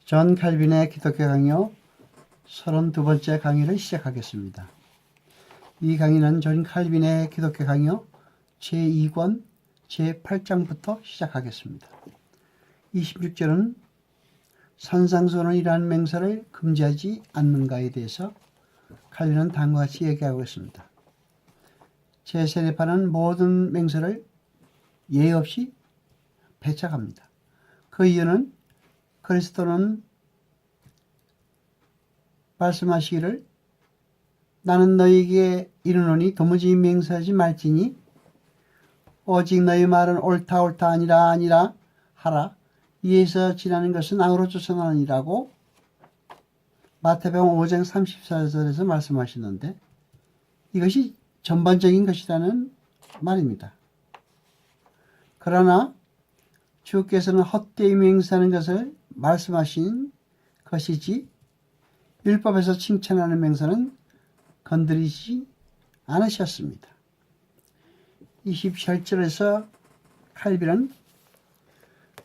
존 칼빈의 기독교 강요 32번째 강의를 시작하겠습니다. 이 강의는 존 칼빈의 기독교 강요 제2권 제8장부터 시작하겠습니다. 26절은 산상수훈이라는 맹세를 금지하지 않는가에 대해서 칼빈은 다음과 같이 얘기하고 있습니다. 제 세례파는 모든 맹세를 예의 없이 배척합니다. 그 이유는 그리스도는 말씀하시기를 나는 너희에게 이르노니 도무지 맹세하지 말지니 오직 너희 말은 옳다 아니라 하라. 이에서 지나는 것은 악으로 쫓아나니라고 마태복음 5장 34절에서 말씀하시는데 이것이 전반적인 것이라는 말입니다. 그러나 주께서는 헛되이 맹세하는 것을 말씀하신 것이지 율법에서 칭찬하는 맹세는 건드리지 않으셨습니다. 27절에서 칼빈은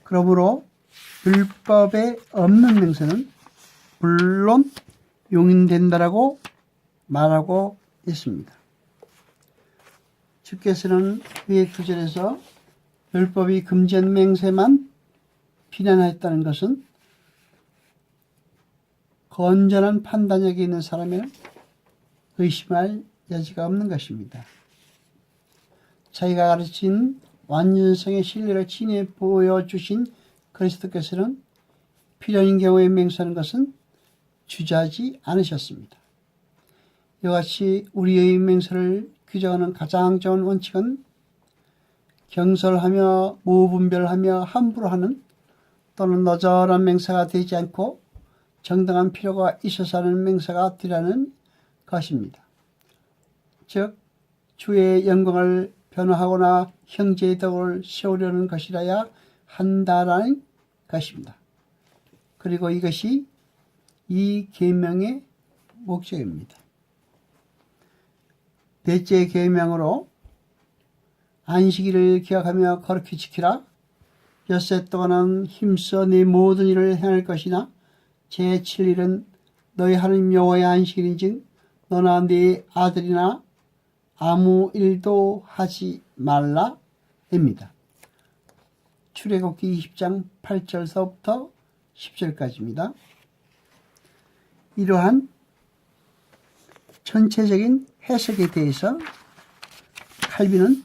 그러므로 율법에 없는 맹세는 물론 용인된다라고 말하고 있습니다. 주께서는 위의 9절에서 율법이 금지한 맹세만 비난하였다는 것은 건전한 판단력이 있는 사람에는 의심할 여지가 없는 것입니다. 자기가 가르친 완전성의 신뢰를 친히 보여주신 그리스도께서는 필요한 경우에 맹세하는 것은 주저하지 않으셨습니다. 이와 같이 우리의 맹세를 규정하는 가장 좋은 원칙은 경솔하며 무분별하며 함부로 하는 또는 너절한 맹세가 되지 않고 정당한 필요가 있어서 하는 맹세가 되라는 것입니다. 즉 주의 영광을 변화하거나 형제의 덕을 세우려는 것이라야 한다라는 것입니다. 그리고 이것이 이 계명의 목적입니다. 넷째 계명으로 안식일을 기억하며 거룩히 지키라. 엿새 동안은 힘써 네 모든 일을 행할 것이나 제7일은 너희 하나님 여호와의 안식일인즉 너나 네 아들이나 아무 일도 하지 말라입니다. 출애굽기 20장 8절서부터 10절까지입니다. 이러한 전체적인 해석에 대해서 칼빈은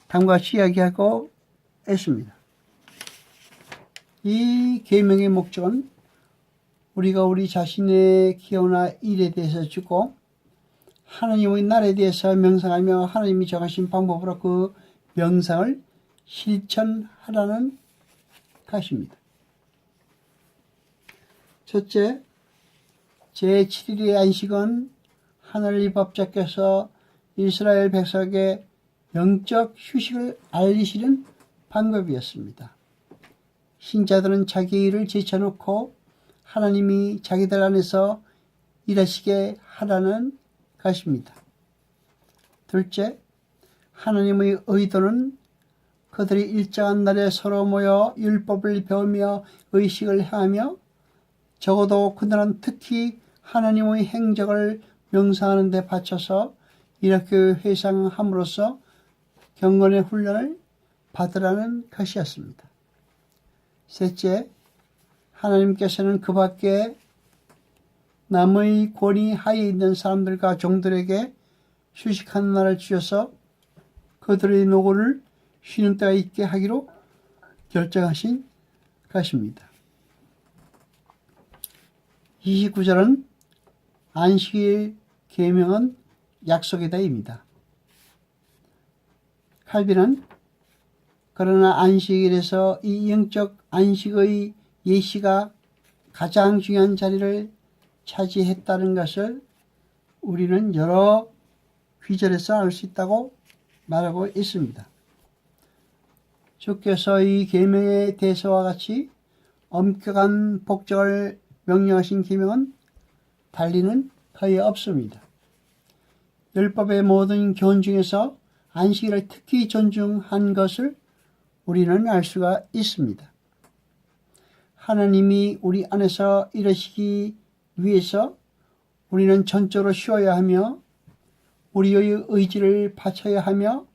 다음과 같이 이야기하고 있습니다. 이 계명의 목적은 우리가 우리 자신의 기호나 일에 대해서 주고 하나님의 날에 대해서 명상하며 하나님이 정하신 방법으로 그 명상을 실천하라는 것입니다. 첫째, 제7일의 안식은 하늘의 법자께서 이스라엘 백성에게 영적 휴식을 알리시는 방법이었습니다. 신자들은 자기 일을 제쳐놓고 하나님이 자기들 안에서 일하시게 하라는 것입니다. 둘째, 하나님의 의도는 그들이 일정한 날에 서로 모여 율법을 배우며 의식을 행하며 적어도 그들은 특히 하나님의 행적을 명상하는 데 바쳐서 이렇게 회상함으로써 경건의 훈련을 받으라는 것이었습니다. 셋째, 하나님께서는 그 밖에 남의 권위 하에 있는 사람들과 종들에게 휴식하는 날을 주셔서 그들의 노고를 쉬는 때가 있게 하기로 결정하신 것입니다. 29절은 안식일 계명은 약속이다입니다. 칼빈은 그러나 안식일에서 이 영적 안식의 예시가 가장 중요한 자리를 차지했다는 것을 우리는 여러 귀절에서 알 수 있다고 말하고 있습니다. 주께서 이 계명의 대서와 같이 엄격한 복종을 명령하신 계명은 달리는 거의 없습니다. 율법의 모든 교훈 중에서 안식일을 특히 존중한 것을 우리는 알 수가 있습니다. 하나님이 우리 안에서 일하시기 위해서 우리는 전적으로 쉬어야 하며 우리의 의지를 바쳐야 하며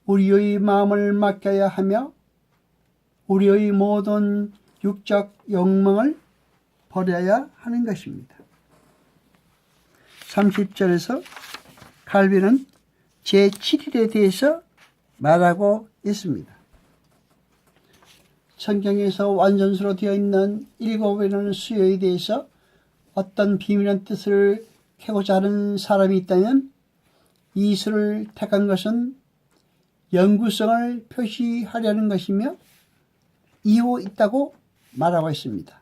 우리의 마음을 맡겨야 하며 우리의 모든 육적 욕망을 버려야 하는 것입니다. 30절에서 칼빈은 제7일에 대해서 말하고 있습니다. 성경에서 완전수로 되어 있는 7일이라는 수요에 대해서 어떤 비밀한 뜻을 캐고자 하는 사람이 있다면 이 수를 택한 것은 영구성을 표시하려는 것이며 이유 있다고 말하고 있습니다.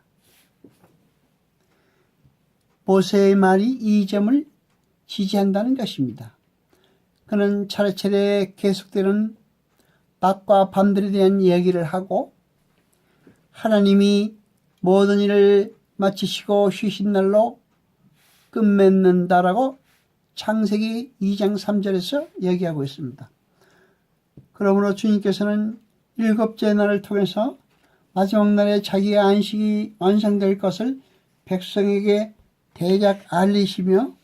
모세의 말이 이 점을 지지한다는 것입니다. 그는 차례차례 계속되는 낮과 밤들에 대한 이야기를 하고 하나님이 모든 일을 마치시고 쉬신 날로 끝맺는다라고 창세기 2장 3절에서 얘기하고 있습니다. 그러므로 주님께서는 7째 날을 통해서 마지막 날에 자기의 안식이 완성될 것을 백성에게 대략 알리시며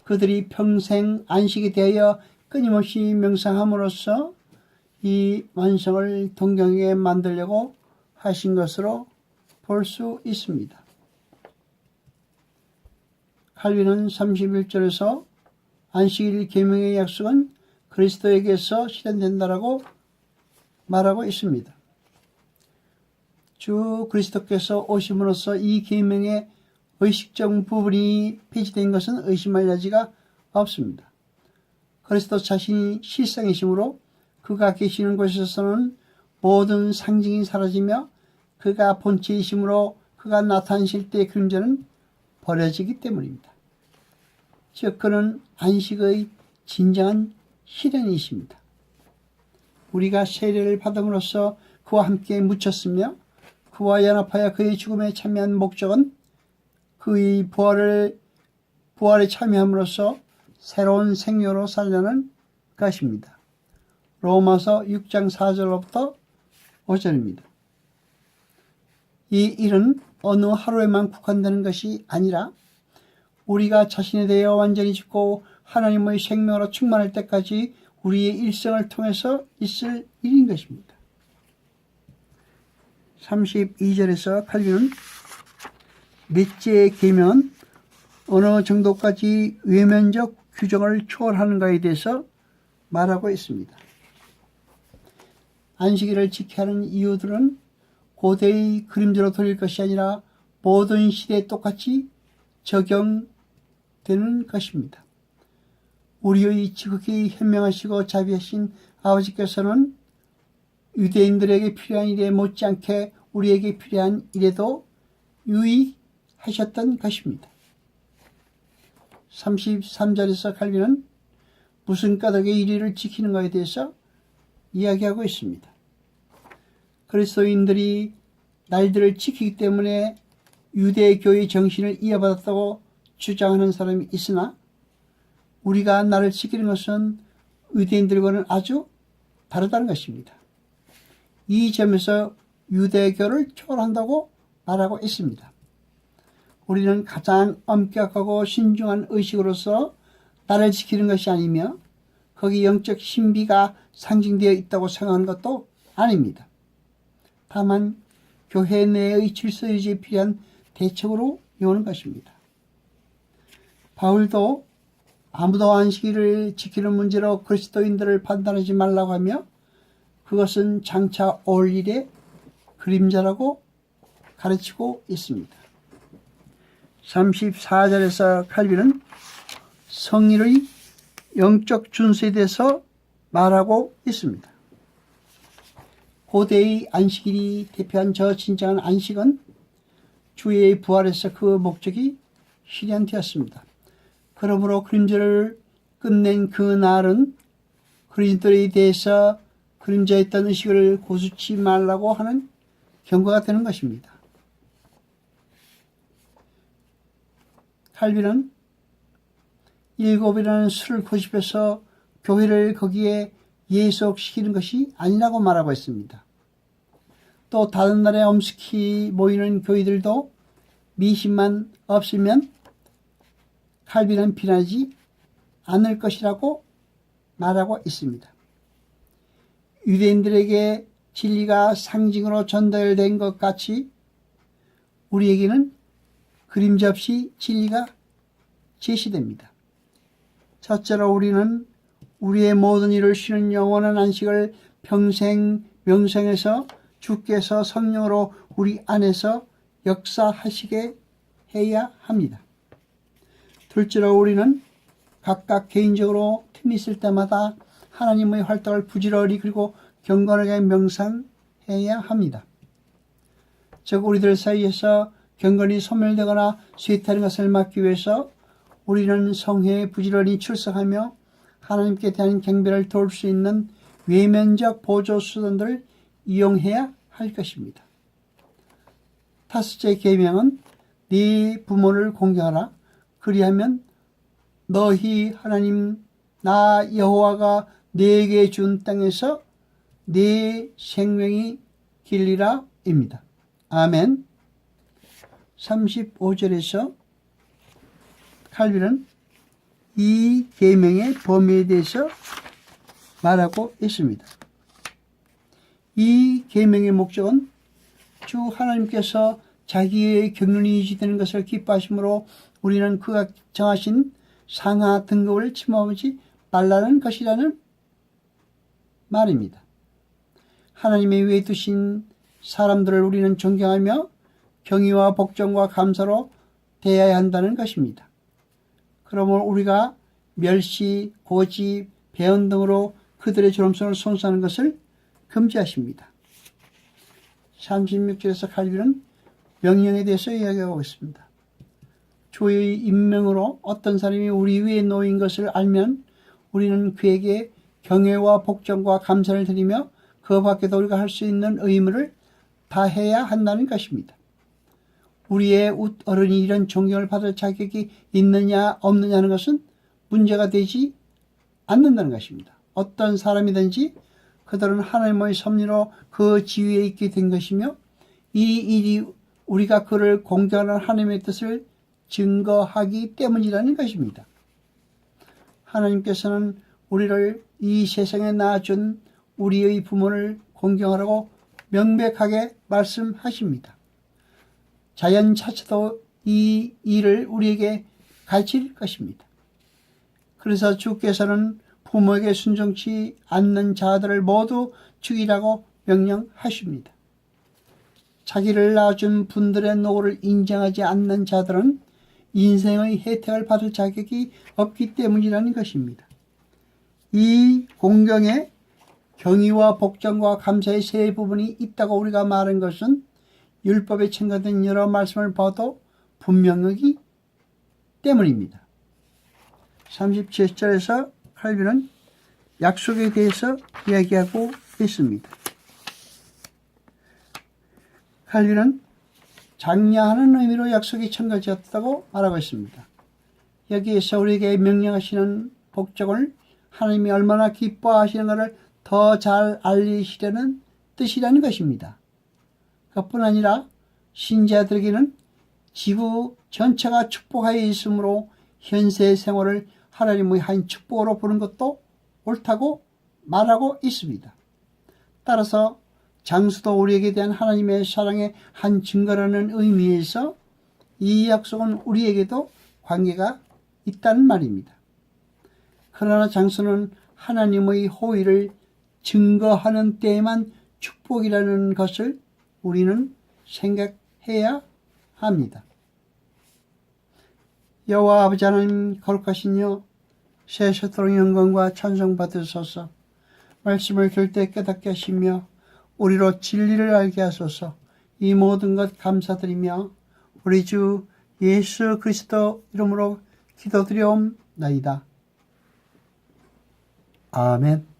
그들이 평생 안식이 되어 끊임없이 명상함으로써 이 완성을 동경하게 만들려고 하신 것으로 볼 수 있습니다. 칼빈은 31절에서 안식일 계명의 약속은 그리스도에게서 실현된다라고 말하고 있습니다. 주 그리스도께서 오심으로써 이 계명의 의식적 부분이 폐지된 것은 의심할 여지가 없습니다. 그리스도 자신이 실상이시므로 그가 계시는 곳에서는 모든 상징이 사라지며 그가 본체이시므로 그가 나타나실 때의 그림자는 버려지기 때문입니다. 즉 그는 안식의 진정한 실현이십니다. 우리가 세례를 받음으로써 그와 함께 묻혔으며 그와 연합하여 그의 죽음에 참여한 목적은 그의 부활에 참여함으로써 새로운 생명으로 살려는 것입니다. 로마서 6장 4절로부터 5절입니다. 이 일은 어느 하루에만 국한되는 것이 아니라 우리가 자신에 대하여 완전히 죽고 하나님의 생명으로 충만할 때까지 우리의 일생을 통해서 있을 일인 것입니다. 32절에서 칼빈은 넷째 계명은 어느 정도까지 외면적 규정을 초월하는가에 대해서 말하고 있습니다. 안식일을 지켜야 하는 이유들은 고대의 그림자로 돌릴 것이 아니라 모든 시대에 똑같이 적용되는 것입니다. 우리의 지극히 현명하시고 자비하신 아버지께서는 유대인들에게 필요한 일에 못지않게 우리에게 필요한 일에도 유의하셨던 것입니다. 33절에서 칼빈은 무슨 까닭의 일일을 지키는 것에 대해서 이야기하고 있습니다. 그리스도인들이 날들을 지키기 때문에 유대교의 정신을 이어받았다고 주장하는 사람이 있으나 우리가 날을 지키는 것은 유대인들과는 아주 다르다는 것입니다. 이 점에서 유대교를 초월한다고 말하고 있습니다. 우리는 가장 엄격하고 신중한 의식으로서 날을 지키는 것이 아니며 거기 영적 신비가 상징되어 있다고 생각하는 것도 아닙니다. 다만 교회 내의 질서 유지에 필요한 대책으로 이오는 것입니다. 바울도 아무도 안식일을 지키는 문제로 그리스도인들을 판단하지 말라고 하며 그것은 장차 올 일의 그림자라고 가르치고 있습니다. 34절에서 칼빈은 성일의 영적 준수에 대해서 말하고 있습니다. 고대의 안식일이 대표한 저 진정한 안식은 주의 부활에서 그 목적이 실현되었습니다. 그러므로 그림자를 끝낸 그 날은 그리스도에 대해서 그림자에 있던 의식을 고수치 말라고 하는 경고가 되는 것입니다. 칼빈은 7이라는 수를 고집해서 교회를 거기에 예속시키는 것이 아니라고 말하고 있습니다. 또 다른 날에 엄숙히 모이는 교회들도 미신만 없으면 칼빈은 비난하지 않을 것이라고 말하고 있습니다. 유대인들에게 진리가 상징으로 전달된 것 같이 우리에게는 그림자 없이 진리가 제시됩니다. 첫째로 우리는 우리의 모든 일을 쉬는 영원한 안식을 평생 명상해서 주께서 성령으로 우리 안에서 역사하시게 해야 합니다. 둘째로 우리는 각각 개인적으로 틈이 있을 때마다 하나님의 활동을 부지런히 그리고 경건하게 명상해야 합니다. 즉 우리들 사이에서 경건이 소멸되거나 쇠퇴하는 것을 막기 위해서 우리는 성회에 부지런히 출석하며 하나님께 대한 경배를 도울 수 있는 외면적 보조 수단들을 이용해야 할 것입니다. 다섯째 계명은 네 부모를 공경하라. 그리하면 너희 하나님 나 여호와가 네게 준 땅에서 네 생명이 길리라 입니다. 아멘. 35절에서 칼빈은 이 계명의 범위에 대해서 말하고 있습니다. 이 계명의 목적은 주 하나님께서 자기의 경륜이 유지되는 것을 기뻐하심으로 우리는 그가 정하신 상하 등급을 침범하지 말라는 것이라는 말입니다. 하나님의 위에 두신 사람들을 우리는 존경하며 경의와 복종과 감사로 대해야 한다는 것입니다. 그러므로 우리가 멸시, 고집, 배언 등으로 그들의 존엄성을 손상하는 것을 금지하십니다. 36절에서 칼빈은 명령에 대해서 이야기하고 있습니다. 주의 임명으로 어떤 사람이 우리 위에 놓인 것을 알면 우리는 그에게 경외와 복종과 감사를 드리며 그 밖에도 우리가 할 수 있는 의무를 다해야 한다는 것입니다. 우리의 어른이 이런 존경을 받을 자격이 있느냐 없느냐는 것은 문제가 되지 않는다는 것입니다. 어떤 사람이든지 그들은 하나님의 섭리로 그 지위에 있게 된 것이며 이 일이 우리가 그를 공경하는 하나님의 뜻을 증거하기 때문이라는 것입니다. 하나님께서는 우리를 이 세상에 낳아준 우리의 부모를 공경하라고 명백하게 말씀하십니다. 자연 자체도 이 일을 우리에게 가르칠 것입니다. 그래서 주께서는 부모에게 순종치 않는 자들을 모두 죽이라고 명령하십니다. 자기를 낳아준 분들의 노고를 인정하지 않는 자들은 인생의 혜택을 받을 자격이 없기 때문이라는 것입니다. 이 공경에 경의와 복종과 감사의 세 부분이 있다고 우리가 말한 것은 율법에 첨가된 여러 말씀을 봐도 분명하기 때문입니다. 37절에서 칼빈은 약속에 대해서 이야기하고 있습니다. 칼빈은 장려하는 의미로 약속이 첨가되었다고 말하고 있습니다. 여기에서 우리에게 명령하시는 복종을 하나님이 얼마나 기뻐하시는가를 더 잘 알리시려는 뜻이라는 것입니다. 그뿐 아니라 신자들에게는 지구 전체가 축복하여 있으므로 현세 생활을 하나님의 한 축복으로 보는 것도 옳다고 말하고 있습니다. 따라서 장수도 우리에게 대한 하나님의 사랑의 한 증거라는 의미에서 이 약속은 우리에게도 관계가 있다는 말입니다. 그러나 장수는 하나님의 호의를 증거하는 때에만 축복이라는 것을 우리는 생각해야 합니다. 여호와 아버지 하나님 거룩하시며 세세토록 영광과 찬송 받으소서. 말씀을 들을 때 깨닫게 하시며 우리로 진리를 알게 하소서. 이 모든 것 감사드리며 우리 주 예수 그리스도 이름으로 기도드려옵나이다. 아멘.